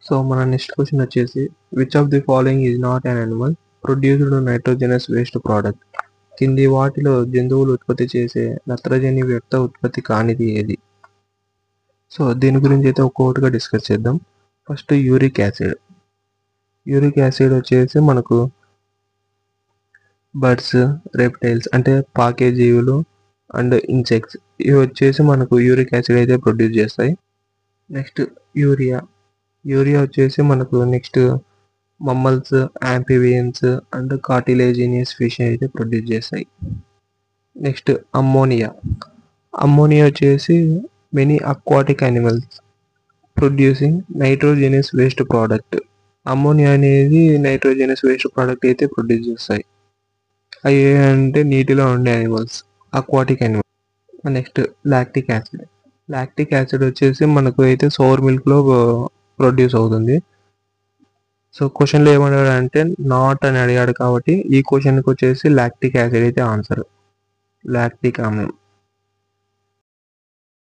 So మన next question వచ్చేసి which of the following is not an animal produced nitrogenous waste product. కింది వాటిలో జంతువులు ఉత్పత్తి చేసే నత్రజని వ్యర్థ ఉత్పత్తి కానిది ఏది? సో దీని గురించి అయితే ఒక్కొక్కటిగా డిస్కస్ చేద్దాం. First uric acid. Uric acid వచ్చేసి మనకు బర్డ్స్, రెప్టైల్స్ అంటే పాకే జీవులు అండ్ ఇన్సెక్ట్స్ ఇవి వచ్చేసి మనకు యూరిక్ యాసిడ్ అయితే ప్రొడ్యూస్ చేస్తాయి. Next urea. యూరియా వచ్చేసి మనకు next mammals, amphibians and cartilaginous fish అయితే ప్రొడ్యూస్ చేస్తాయి. Next ammonia. అమ్మోనియా వచ్చేసి many aquatic animals producing nitrogenous waste product. Ammonia అనేది నైట్రోజనస్ వేస్ట్ ప్రోడక్ట్ అయితే ప్రొడ్యూస్ చేస్తాయి. అవి అంటే నీటిలో ఉండే animals, aquatic animals. Next lactic acid. Lactic acid వచ్చేసి మనకు అయితే సోర్ మిల్క్లో ప్రొడ్యూస్ అవుతుంది. సో క్వశ్చన్లో ఏమన్నాడు అంటే నాట్ అని అడిగాడు కాబట్టి ఈ క్వశ్చన్కి వచ్చేసి లాక్టిక్ యాసిడ్ అయితే ఆన్సర్. లాక్టిక్ ఆమ్లం.